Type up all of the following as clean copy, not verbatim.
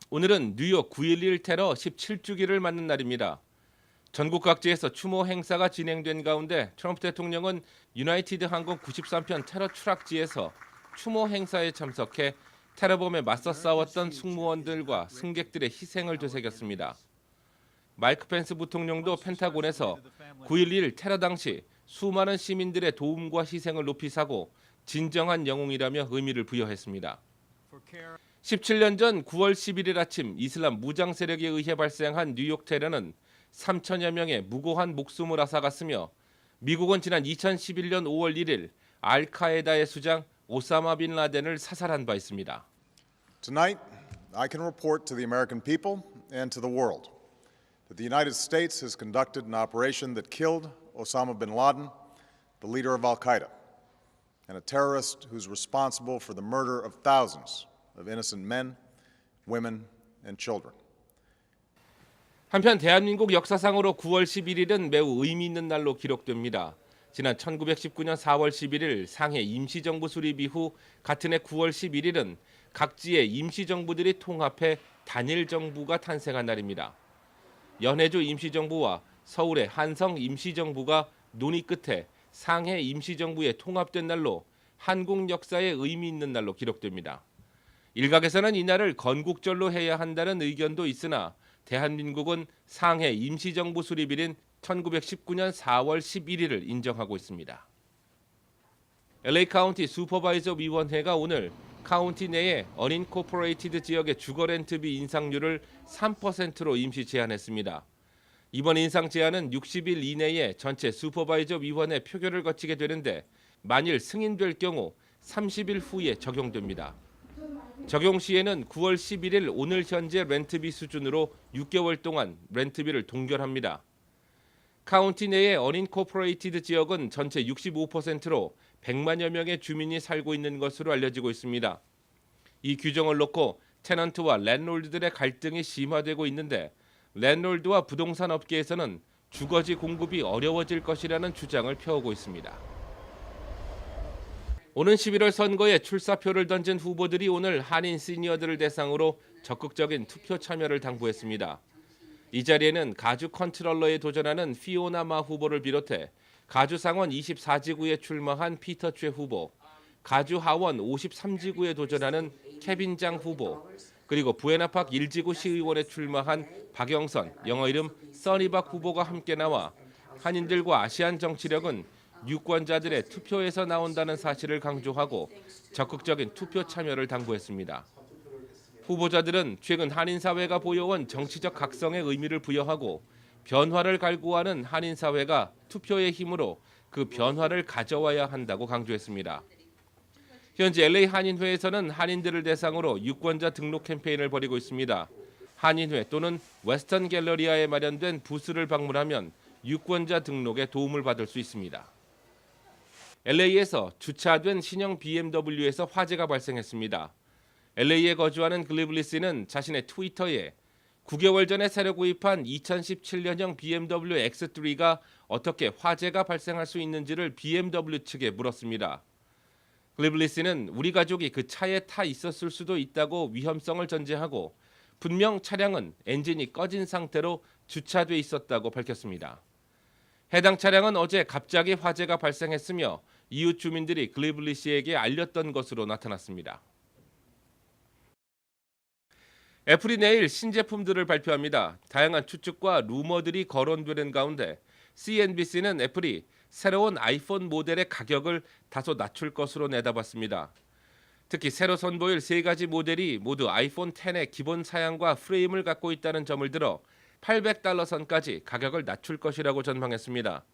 오늘은 뉴욕 9.11 테러 17주기를 맞는 날입니다. 전국 각지에서 추모 행사가 진행된 가운데 트럼프 대통령은 유나이티드 항공 93편 테러 추락지에서 추모 행사에 참석해 테러범에 맞서 싸웠던 승무원들과 승객들의 희생을 되새겼습니다. 마이크 펜스 부통령도 펜타곤에서 9.11 테러 당시 수많은 시민들의 도움과 희생을 높이 사고 진정한 영웅이라며 의미를 부여했습니다. 17년 전 9월 11일 아침 이슬람 무장 세력에 의해 발생한 뉴욕 테러는 3천여 명의 무고한 목숨을 앗아갔으며 미국은 지난 2011년 5월 1일 알카에다의 수장 오사마 빈 라덴을 사살한 바 있습니다. Tonight, I can report to the American people and to the world that the United States has conducted an operation that killed Osama bin Laden, the leader of Al-Qaeda, and a terrorist who's responsible for the murder of thousands of innocent men, women, and children. 한편 대한민국 역사상으로 9월 11일은 매우 의미 있는 날로 기록됩니다. 지난 1919년 4월 11일 상해 임시정부 수립 이후 같은 해 9월 11일은 각지의 임시정부들이 통합해 단일정부가 탄생한 날입니다. 연해주 임시정부와 서울의 한성 임시정부가 논의 끝에 상해 임시정부에 통합된 날로 한국 역사에 의미 있는 날로 기록됩니다. 일각에서는 이날을 건국절로 해야 한다는 의견도 있으나 대한민국은 상해 임시정부 수립일인 1919년 4월 11일을 인정하고 있습니다. LA 카운티 슈퍼바이저 위원회가 오늘 카운티 내의 어닌코퍼레이티드 지역의 주거 렌트비 인상률을 3%로 임시 제한했습니다. 이번 인상 제한은 60일 이내에 전체 슈퍼바이저 위원회 표결을 거치게 되는데 만일 승인될 경우 30일 후에 적용됩니다. 적용 시에는 9월 11일 오늘 현재 렌트비 수준으로 6개월 동안 렌트비를 동결합니다. 카운티 내의 어닌코퍼레이티드 지역은 전체 65%로 100만여 명의 주민이 살고 있는 것으로 알려지고 있습니다. 이 규정을 놓고 테넌트와 랜롤드들의 갈등이 심화되고 있는데 랜롤드와 부동산 업계에서는 주거지 공급이 어려워질 것이라는 주장을 펴오고 있습니다. 오는 11월 선거에 출사표를 던진 후보들이 오늘 한인 시니어들을 대상으로 적극적인 투표 참여를 당부했습니다. 이 자리에는 가주 컨트롤러에 도전하는 피오나 마 후보를 비롯해 가주 상원 24지구에 출마한 피터 최 후보, 가주 하원 53지구에 도전하는 케빈 장 후보, 그리고 부에나팍 1지구 시의원에 출마한 박영선, 영어 이름 써니박 후보가 함께 나와 한인들과 아시안 정치력은 유권자들의 투표에서 나온다는 사실을 강조하고 적극적인 투표 참여를 당부했습니다. 후보자들은 최근 한인 사회가 보여온 정치적 각성의 의미를 부여하고 변화를 갈구하는 한인 사회가 투표의 힘으로 그 변화를 가져와야 한다고 강조했습니다. 현재 LA 한인회에서는 한인들을 대상으로 유권자 등록 캠페인을 벌이고 있습니다. 한인회 또는 웨스턴 갤러리아에 마련된 부스를 방문하면 유권자 등록에 도움을 받을 수 있습니다. LA에서 주차된 신형 BMW에서 화재가 발생했습니다. LA에 거주하는 글리블리 씨는 자신의 트위터에 9개월 전에 새로 구입한 2017년형 BMW X3가 어떻게 화재가 발생할 수 있는지를 BMW 측에 물었습니다. 글리블리 씨는 우리 가족이 그 차에 타 있었을 수도 있다고 위험성을 전제하고 분명 차량은 엔진이 꺼진 상태로 주차돼 있었다고 밝혔습니다. 해당 차량은 어제 갑자기 화재가 발생했으며 이웃 주민들이 글리블리 씨에게 알렸던 것으로 나타났습니다. 애플이 내일 신제품들을 발표합니다. 다양한 추측과 루머들이 거론되는 가운데 CNBC는 애플이 새로운 아이폰 모델의 가격을 다소 낮출 것으로 내다봤습니다. 특히 새로 선보일 세 가지 모델이 모두 아이폰 X의 기본 사양과 프레임을 갖고 있다는 점을 들어 $800 선까지 가격을 낮출 것이라고 전망했습니다.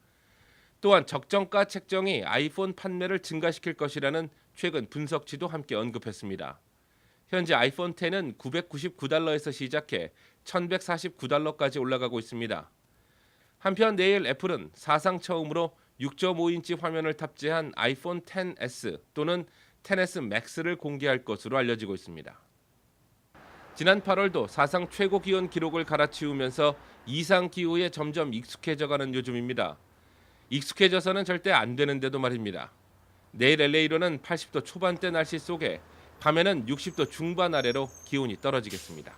또한 적정가 책정이 아이폰 판매를 증가시킬 것이라는 최근 분석치도 함께 언급했습니다. 현재 아이폰 X는 $999에서 시작해 $1,149까지 올라가고 있습니다. 한편 내일 애플은 사상 처음으로 6.5인치 화면을 탑재한 아이폰 XS 또는 XS Max를 공개할 것으로 알려지고 있습니다. 지난 8월도 사상 최고 기온 기록을 갈아치우면서 이상 기후에 점점 익숙해져가는 요즘입니다. 익숙해져서는 절대 안 되는데도 말입니다. 내일 LA로는 80도 초반대 날씨 속에 밤에는 60도 중반 아래로 기온이 떨어지겠습니다.